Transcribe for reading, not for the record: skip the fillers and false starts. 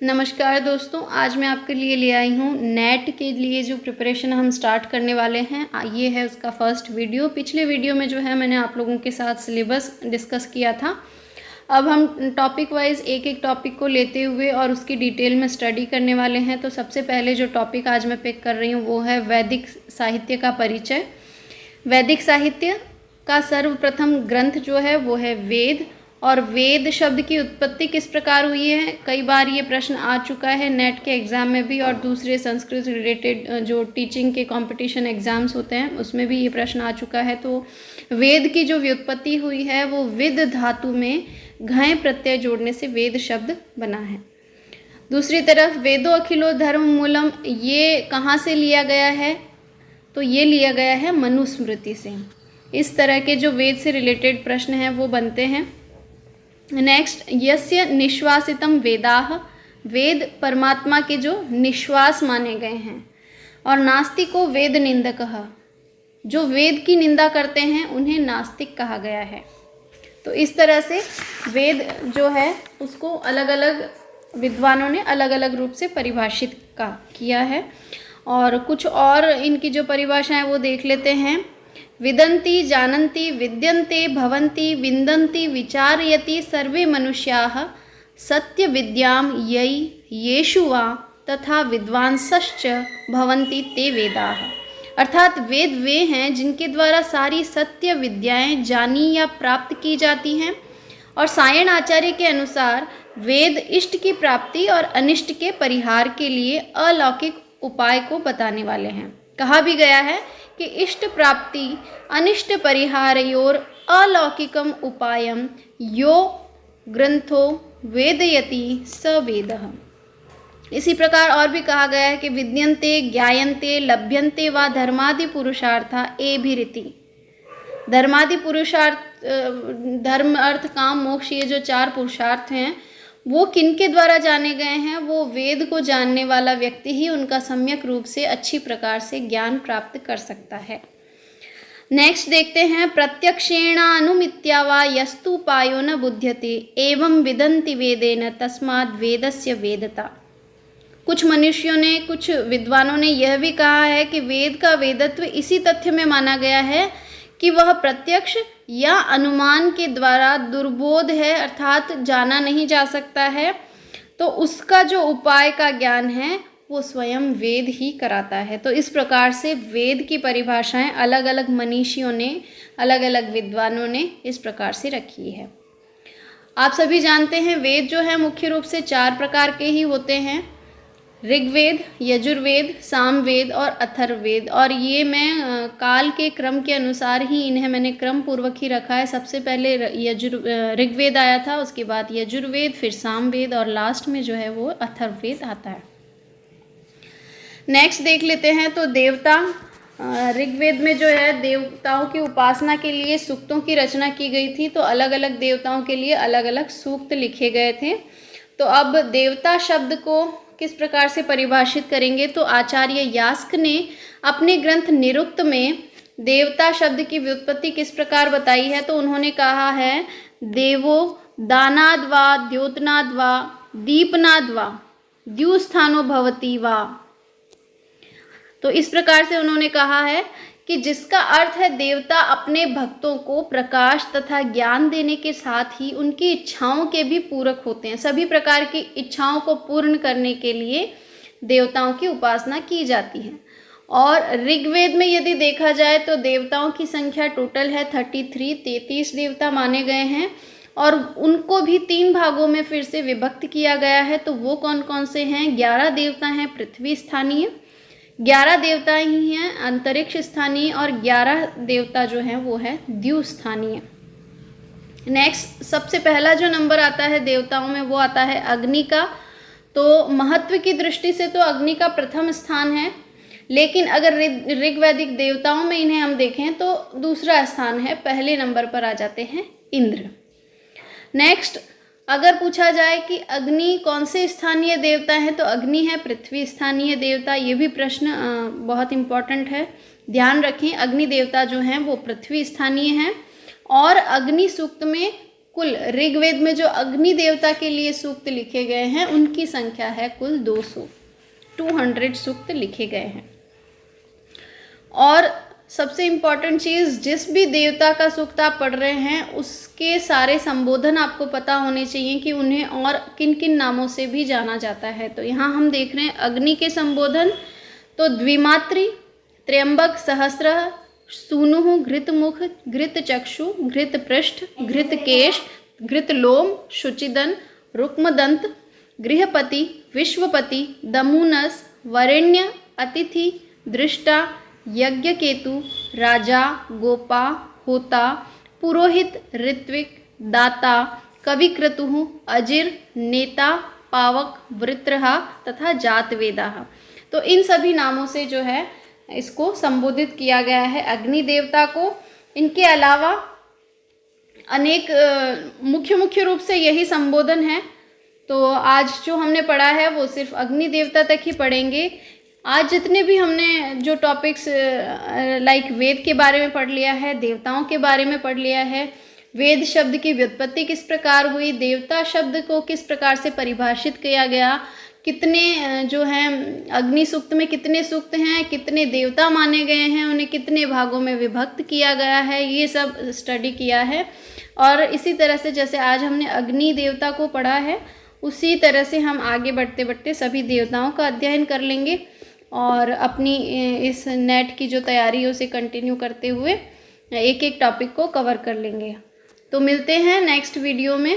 नमस्कार दोस्तों, आज मैं आपके लिए ले आई हूँ नेट के लिए जो प्रिपरेशन हम स्टार्ट करने वाले हैं। ये है उसका फर्स्ट वीडियो। पिछले वीडियो में जो है मैंने आप लोगों के साथ सिलेबस डिस्कस किया था। अब हम टॉपिक वाइज एक एक टॉपिक को लेते हुए और उसकी डिटेल में स्टडी करने वाले हैं। तो सबसे पहले जो टॉपिक आज मैं पिक कर रही हूँ वो है वैदिक साहित्य का परिचय। वैदिक साहित्य का सर्वप्रथम ग्रंथ जो है वो है वेद। और वेद शब्द की उत्पत्ति किस प्रकार हुई है, कई बार ये प्रश्न आ चुका है नेट के एग्ज़ाम में भी, और दूसरे संस्कृत रिलेटेड जो टीचिंग के कंपटीशन एग्ज़ाम्स होते हैं उसमें भी ये प्रश्न आ चुका है। तो वेद की जो व्युत्पत्ति हुई है वो विद धातु में घय प्रत्यय जोड़ने से वेद शब्द बना है। दूसरी तरफ वेदो अखिलो धर्म मूलम, ये कहाँ से लिया गया है, तो ये लिया गया है मनुस्मृति से। इस तरह के जो वेद से रिलेटेड प्रश्न हैं वो बनते हैं। नेक्स्ट, यस्य निश्वासितम वेदाः, वेद परमात्मा के जो निश्वास माने गए हैं। और नास्तिको वेद निंदकः, जो वेद की निंदा करते हैं उन्हें नास्तिक कहा गया है। तो इस तरह से वेद जो है उसको अलग अलग विद्वानों ने अलग अलग रूप से परिभाषित किया है। और कुछ और इनकी जो परिभाषाएं वो देख लेते हैं। विदन्ति जानन्ति विद्यन्ते भवन्ति विन्दन्ति विचारयति सर्वे मनुष्याः सत्य विद्याम यै येषु वा तथा विद्वांसश्च भवन्ति ते वेदाः। अर्थात वेद वे हैं जिनके द्वारा सारी सत्य विद्याएं जानी या प्राप्त की जाती हैं। और सायण आचार्य के अनुसार वेद इष्ट की प्राप्ति और अनिष्ट के परिहार के लिए अलौकिक उपाय को बताने वाले हैं। कहा भी गया है कि इष्ट प्राप्ति अनिष्ट परिहारयोर अलौकिकम उपायम यो ग्रंथो वेदयति स वेदः। इसी प्रकार और भी कहा गया है कि विद्यन्ते ज्ञायन्ते लभ्यन्ते वा धर्मादि पुरुषार्था एभिरिति। धर्मादि पुरुषार्थ, धर्म अर्थ काम मोक्ष, ये जो चार पुरुषार्थ हैं वो किनके द्वारा जाने गए हैं, वो वेद को जानने वाला व्यक्ति ही उनका सम्यक रूप से अच्छी प्रकार से ज्ञान प्राप्त कर सकता है। नेक्स्ट देखते हैं, प्रत्यक्षेणानुमित्या वा यस्तुपायो न बुध्यते एवं विदन्ति वेदेन तस्माद् वेदस्य वेदता। कुछ मनुष्यों ने, कुछ विद्वानों ने यह भी कहा है कि वेद का वेदत्व इसी तथ्य में माना गया है कि वह प्रत्यक्ष या अनुमान के द्वारा दुर्बोध है, अर्थात जाना नहीं जा सकता है। तो उसका जो उपाय का ज्ञान है वो स्वयं वेद ही कराता है। तो इस प्रकार से वेद की परिभाषाएं अलग अलग मनीषियों ने, अलग अलग विद्वानों ने इस प्रकार से रखी है। आप सभी जानते हैं वेद जो है मुख्य रूप से चार प्रकार के ही होते हैं, ऋग्वेद, यजुर्वेद, सामवेद और अथर्ववेद। और ये मैं काल के क्रम के अनुसार ही इन्हें मैंने क्रम पूर्वक ही रखा है। सबसे पहले ऋग्वेद आया था, उसके बाद यजुर्वेद, फिर सामवेद और लास्ट में जो है वो अथर्ववेद आता है। नेक्स्ट देख लेते हैं, तो देवता। ऋग्वेद में जो है देवताओं की उपासना के लिए सूक्तों की रचना की गई थी। तो अलग अलग देवताओं के लिए अलग अलग सूक्त लिखे गए थे। तो अब देवता शब्द को किस प्रकार से परिभाषित करेंगे, तो आचार्य यास्क ने अपने ग्रंथ निरुक्त में देवता शब्द की व्युत्पत्ति किस प्रकार बताई है। तो उन्होंने कहा है, देवो दानाद वा द्योतनाद वा दीपनाद वा द्युस्थानो भवति वा। तो इस प्रकार से उन्होंने कहा है कि जिसका अर्थ है देवता अपने भक्तों को प्रकाश तथा ज्ञान देने के साथ ही उनकी इच्छाओं के भी पूरक होते हैं। सभी प्रकार की इच्छाओं को पूर्ण करने के लिए देवताओं की उपासना की जाती है। और ऋग्वेद में यदि देखा जाए तो देवताओं की संख्या टोटल है 33 देवता माने गए हैं। और उनको भी 3 भागों में फिर से विभक्त किया गया है। तो वो कौन कौन से हैं, 11 देवता हैं पृथ्वी स्थानीय, 11 देवता ही हैं अंतरिक्ष स्थानीय, और 11 देवता जो हैं वो है द्यु स्थानीय। नेक्स्ट, सबसे पहला जो नंबर आता है देवताओं में वो आता है अग्नि का। तो महत्व की दृष्टि से तो अग्नि का प्रथम स्थान है, लेकिन अगर ऋग्वैदिक देवताओं में इन्हें हम देखें तो दूसरा स्थान है, पहले नंबर पर आ जाते हैं इंद्र। नेक्स्ट, अगर पूछा जाए कि अग्नि कौन से स्थानीय देवता है, तो अग्नि है पृथ्वी स्थानीय देवता। ये भी प्रश्न बहुत इम्पॉर्टेंट है, ध्यान रखें। अग्नि देवता जो हैं वो पृथ्वी स्थानीय हैं। और अग्नि सूक्त में कुल ऋग्वेद में जो अग्नि देवता के लिए सूक्त लिखे गए हैं उनकी संख्या है कुल 200 सूक्त लिखे गए हैं। और सबसे इम्पॉर्टेंट चीज़, जिस भी देवता का सूक्त आप पढ़ रहे हैं उसके सारे संबोधन आपको पता होने चाहिए कि उन्हें और किन किन नामों से भी जाना जाता है। तो यहाँ हम देख रहे हैं अग्नि के संबोधन, तो द्विमात्री, त्र्यंबक, सहस्र, सूनु, घृतमुख, घृतचक्षु, घृतपृष्ठ, घृतकेश, घृतलोम, शुचिदन, रुक्मदंत, गृहपति, विश्वपति, दमुनस, वरेण्य, अतिथि, दृष्टा, यज्ञकेतु, राजा, गोपा, होता, पुरोहित, ऋत्विक, दाता, कविक्रतुः, अजिर, नेता, पावक, वृत्रहा तथा जातवेदाः। तो इन सभी नामों से जो है इसको संबोधित किया गया है अग्नि देवता को। इनके अलावा अनेक मुख्य रूप से यही संबोधन है। तो आज जो हमने पढ़ा है वो सिर्फ अग्नि देवता तक ही पढ़ेंगे। आज जितने भी हमने जो टॉपिक्स लाइक वेद के बारे में पढ़ लिया है, देवताओं के बारे में पढ़ लिया है, वेद शब्द की व्युत्पत्ति किस प्रकार हुई, देवता शब्द को किस प्रकार से परिभाषित किया गया, कितने जो हैं अग्नि सूक्त में कितने सूक्त हैं, कितने देवता माने गए हैं, उन्हें कितने भागों में विभक्त किया गया है, ये सब स्टडी किया है। और इसी तरह से जैसे आज हमने अग्नि देवता को पढ़ा है उसी तरह से हम आगे बढ़ते बढ़ते सभी देवताओं का अध्ययन कर लेंगे और अपनी इस नेट की जो तैयारी है उसे कंटिन्यू करते हुए एक एक टॉपिक को कवर कर लेंगे। तो मिलते हैं नेक्स्ट वीडियो में।